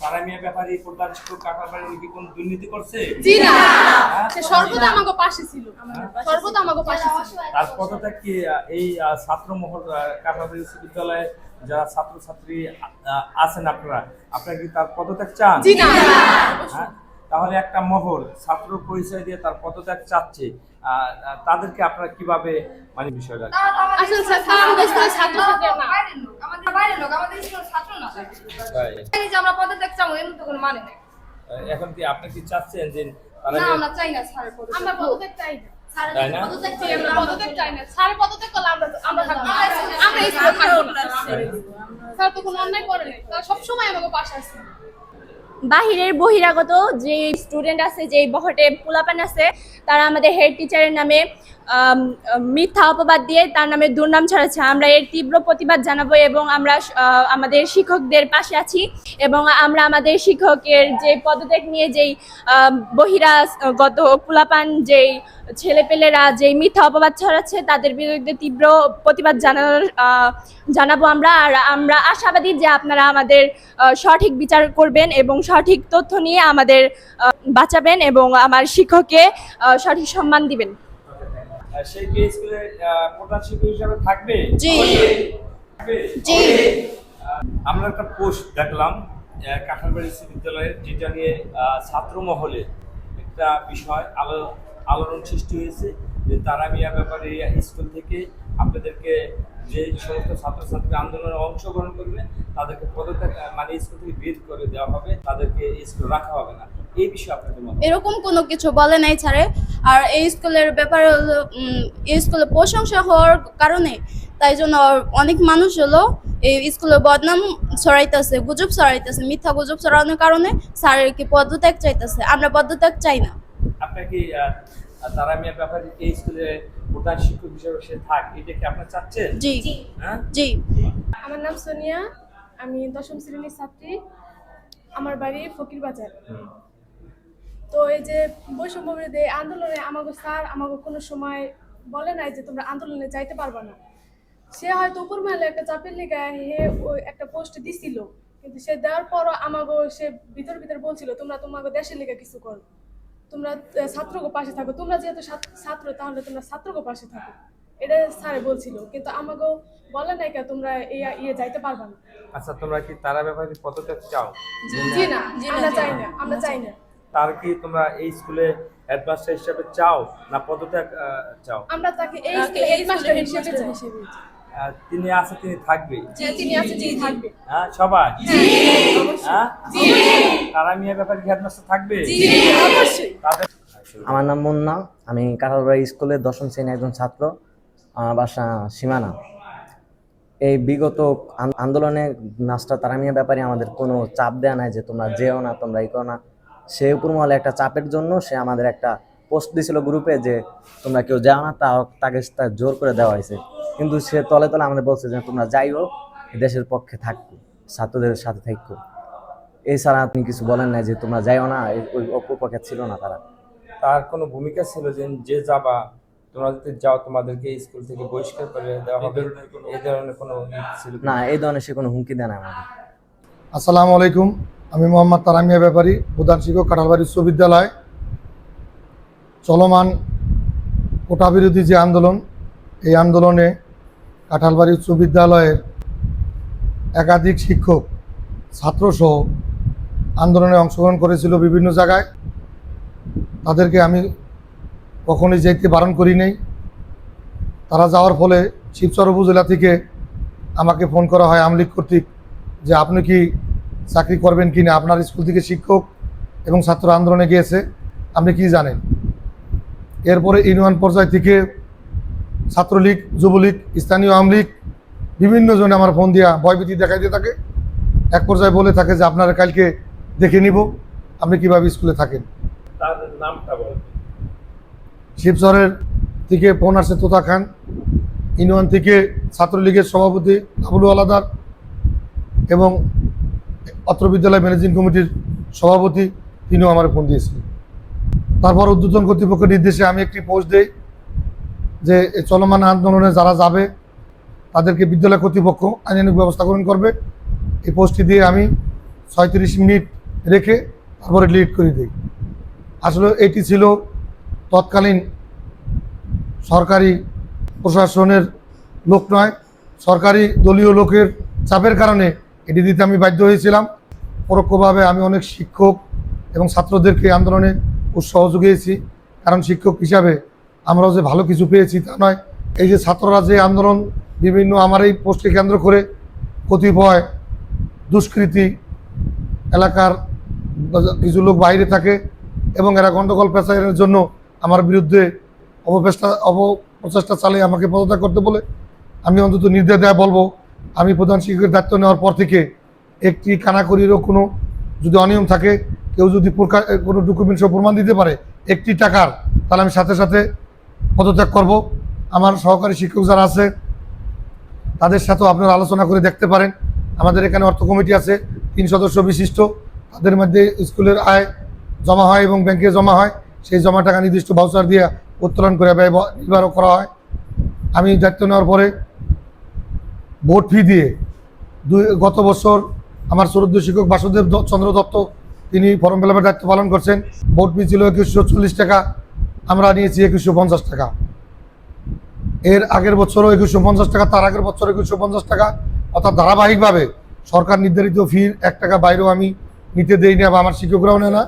তারামিয়া ব্যাপারী প্রধান শিক্ষক কাকাবাড়ি কি কোনো দুর্নীতি করছে? জি না, সে সর্বদা আমাগো পাশে ছিল, সর্বদা আমাগো পাশে ছিল। তার পদটা কি এই ছাত্র মহল কাকাবাড়ি বিশ্ববিদ্যালয়ে যারা ছাত্রছাত্রী আছেন আপনারা কি তার পদত্যাগ চান? জি না। তাহলে একটা মহল ছাত্র পরিচয় দিয়ে তার পদত্যাগ চাচ্ছে, তাদেরকে আপনারা কিভাবে মানে বিষয়টা? আসলে স্যার আমাদের স্কুলের ছাত্রছাত্রী না, আমাদের বাইরের লোক, আমাদের স্কুলের ছাত্র না। এই যে আমরা পদত্যাগ চাবো এর তো কোনো মানে নেই। এখন কি আপনি কি চাচ্ছেন যে না, আমরা চাই না স্যারের পদত্যাগ। আমরা পদত্যাগ চাই না। তাই না? পদত্যাগ চাই, আমরা পদত্যাগ চাই না। স্যার পদত্যাগ করলে আমরা থাকবো না, আমরা এই স্কুলে থাকবো না। স্যার তো কোনো অন্যায় করে নাই, তারা সবসময় আমাকে পাশে আছে। বাহিরের বহিরাগত যে স্টুডেন্ট আছে, যে বহটে পোলাপান আছে, তারা আমাদের হেড টিচারের নামে মিথ্যা অপবাদ দিয়ে তার নামে দুর্নাম ছড়াচ্ছে। আমরা এর তীব্র প্রতিবাদ জানাবো এবং আমরা আমাদের শিক্ষকদের পাশে আছি এবং আমরা আমাদের শিক্ষকের যে পদত্যাগ নিয়ে যেই বহিরাগত পোলাপান যেই ছেলেপেলেরা যেই মিথ্যা অপবাদ ছড়াচ্ছে তাদের বিরুদ্ধে তীব্র প্রতিবাদ জানাবো আমরা। আর আমরা আশাবাদী যে আপনারা আমাদের সঠিক বিচার করবেন এবং সঠিক তথ্য নিয়ে আমাদের বাঁচাবেন এবং আমার শিক্ষককে সঠিক সম্মান দিবেন। সেই কি স্কুলে প্রধান শিক্ষক হিসেবে থাকবে? জি থাকবে? জি। আমরা একটা পোস্ট দেখলাম কাঁঠালবাড়ি বিশ্ববিদ্যালয়ের, যেটা নিয়ে ছাত্র মহলে একটা বিষয় আলোড়ন সৃষ্টি হয়েছে যে তারামিয়া ব্যাপারে স্কুল থেকে আপনাদেরকে যে সমস্ত ছাত্রছাত্রী আন্দোলনে অংশগ্রহণ করবে তাদেরকে পদত্যাগ মানে স্কুল থেকে বের করে দেওয়া হবে, তাদেরকে স্কুল রাখা হবে না। এই বিষয়ে আপনাদের মত? এরকম কোনো কিছু বলে নাই ছাড়ে। আর এই স্কুলের ব্যাপারে হলো এই স্কুলে প্রশংসা হওয়ার কারণে তাই জন্য অনেক মানুষ হলো এই স্কুলের বদনাম ছড়াইতেছে, গুজব ছড়াইতেছে, মিথ্যা গুজব ছড়ানোর কারণে স্যারের কি পদত্যাগ চাইতেছে। আমরা পদত্যাগ চাই না। আপনার কি তারামিয়া ব্যাপারে এই স্কুলে প্রধান শিক্ষক হিসেবে সে থাক, এটা কি আপনার চাচ্ছেন? জি হ্যাঁ জি। আমার নাম সোনিয়া, আমি 10ম শ্রেণীর ছাত্রী, আমার বাড়ি ফকির বাজার। তো এই যে বৈষম্য বিরোধী আন্দোলনে আমাকে স্যার আমাকে কোনো সময় বলে নাই যে তোমরা আন্দোলনে যাইতে পারবা না। সে হয়তো উপর মহলে একটা চাপের লেগে ওই একটা পোস্ট দিছিল, কিন্তু সে দেওয়ার পরও আমাকে সে ভিতর বলছিল তোমরা তোমাকে দেশের লেগে কিছু করো, তোমরা ছাত্রকে পাশে থাকো, তোমরা যেহেতু ছাত্র তাহলে তোমরা ছাত্রকে পাশে থাকো, এটা স্যারে বলছিল। কিন্তু আমাকে বলে নাই কে তোমরা যাইতে পারবা না। আচ্ছা, তোমরা কি তারা ব্যাপারে পদত্যাগ চাও? জি না, আমরা চাই না, আমরা চাই না। তার কি তোমরা এই স্কুলে হেডমাস্টার হিসেবে চাও না পদত্যাগ চাও? আমরা তাকে এই স্কুলে হেডমাস্টার হিসেবে চাই। তিনি আছে, তিনি থাকবে। তিনি আছে, তিনি থাকবে। হ্যাঁ সবাই? হ্যাঁ তারামিয়া ব্যাপারে হেডমাস্টার থাকবে? তাদের আমার নাম মুন্না, আমি কাঁঠালবাড়ি স্কুলের 10ম শ্রেণীর একজন ছাত্র। আমার বাসা সীমানা। এই বিগত আন্দোলনে মাস্টার তারামিয়া ব্যাপারে আমাদের কোনো চাপ দেওয়া নাই যে তোমরা যেও না, তোমরা এই করো না। সে উপরমহলে একটা চাপের জন্য সে আমাদের একটা পোস্ট দিয়েছিল গ্রুপে যে তোমরা কেউ যাও না, তাকে জোর করে দেওয়া হয়েছে। কিন্তু সে তলে তলে আমাদের বলছে যে তোমরা যাইও, দেশের পক্ষে থাকো, ছাত্রদের সাথে থাকো। এছাড়া আপনি কিছু বলেন না যে তোমরা যাইও না, ওই অপরপক্ষে ছিল না তারা। তার কোনো ভূমিকা ছিল যে যাবা, তোমরা যদি যাও তোমাদেরকে স্কুল থেকে বহিষ্কার করে দেওয়া হবে, এই ধরনের কোনো ছিল না, এই ধরনের সে কোনো হুমকি দেয় না আমাদের। আসসালামু আলাইকুম, আমি মোহাম্মদ তারামিয়া ব্যাপারী, প্রধান শিক্ষক কাঁঠালবাড়ি বিশ্ববিদ্যালয়। চলমান কোটা বিরোধী যে আন্দোলন, এই আন্দোলনে কাঁঠালবাড়ি উচ্চ বিদ্যালয়ের একাধিক শিক্ষক ছাত্রসহ আন্দোলনে অংশগ্রহণ করেছিল বিভিন্ন জায়গায়। তাদেরকে আমি কখনোই যেতে বারণ করি নাই। তারা যাওয়ার ফলে শিবচর উপজেলা থেকে আমাকে ফোন করা হয় আমলিগ কর্তৃক যে আপনি কি চাকরি করবেন কি না, আপনার স্কুল থেকে শিক্ষক এবং ছাত্র আন্দোলনে গিয়েছে, আপনি কি জানেন। এরপরে ইউনিয়ন পর্যায় থেকে ছাত্রলীগ, যুবলীগ, স্থানীয় আমলীগ বিভিন্ন জনে আমার ফোন দিয়া ভয়ভীতি দেখাইতে থাকে। এক পর্যায়ে বলে থাকে যে আপনারা কালকে দেখে নিব আপনি কিভাবে স্কুলে থাকেন। তার নামটা বল। শিবচরের থেকে ফোন আসছে তোতা খান, ইউনিয়ন থেকে ছাত্রলীগের সভাপতি আবুল আলাদার এবং অত্র বিদ্যালয় ম্যানেজিং কমিটির সভাপতি, তিনিও আমার ফোন দিয়েছিলেন। তারপর ঊর্ধ্বতন কর্তৃপক্ষের নির্দেশে আমি একটি পোস্ট দিই যে চলমান আন্দোলনে যারা যাবে তাদেরকে বিদ্যালয় কর্তৃপক্ষ আইনানুগ ব্যবস্থা গ্রহণ করবে। এই পোস্টটি দিয়ে আমি 36 মিনিট রেখে তারপরে ডিলিট করে দিই। আসলে এটি ছিল তৎকালীন সরকারি প্রশাসনের লোক নয়, সরকারি দলীয় লোকের চাপের কারণে এটি দিতে আমি বাধ্য হয়েছিলাম। পরোক্ষভাবে আমি অনেক শিক্ষক এবং ছাত্রদেরকে আন্দোলনে উৎসাহ জুগিয়েছি, কারণ শিক্ষক হিসাবে আমরাও যে ভালো কিছু পেয়েছি তা নয়। এই যে ছাত্ররা যে আন্দোলন বিভিন্ন আমার এই পোস্টকে কেন্দ্র করে কতিপয় দুষ্কৃতী এলাকার কিছু লোক বাইরে থাকে এবং এরা গণ্ডগোল পেঁচাইয়ের জন্য আমার বিরুদ্ধে অপপ্রচেষ্টা চালিয়ে আমাকে পদত্যাগ করতে বলে, আমি অন্তত নির্দ্বিধায় বলবো, আমি প্রধান শিক্ষকের দায়িত্ব নেওয়ার পর থেকে একটি কানাকড়িরও কোনো যদি অনিয়ম থাকে, কেউ যদি কোনো ডকুমেন্ট সহ প্রমাণ দিতে পারে একটি টাকার, তাহলে আমি সাথে সাথে পদত্যাগ করব। আমার সহকারী শিক্ষক যারা আছে তাদের সাথেও আপনারা আলোচনা করে দেখতে পারেন। আমাদের এখানে অর্থ কমিটি আছে 3 সদস্য বিশিষ্ট, তাদের মধ্যে স্কুলের আয় জমা হয় এবং ব্যাংকে জমা হয়, সেই জমা টাকা নির্দিষ্ট ভাউচার দিয়ে উত্তোলন করে ব্যয় নির্বাহ করা হয়। আমি দায়িত্ব নেওয়ার পরে বোর্ড ফি দিয়ে গত বছর আমার শ্রদ্ধেয় শিক্ষক বাসুদেব চন্দ্র দত্ত তিনি ফর্ম ফিল আপের দায়িত্ব পালন করছেন। বোর্ড ফি ছিল 2140 টাকা, আমরা নিয়েছি 2150 টাকা। এর আগের বছরও 2150 টাকা, তার আগের বছর 2150 টাকা, অর্থাৎ ধারাবাহিকভাবে সরকার নির্ধারিত ফির 1 টাকা বাইরেও আমি নিতে দেই না বা আমার শিক্ষকরাও নেয় না।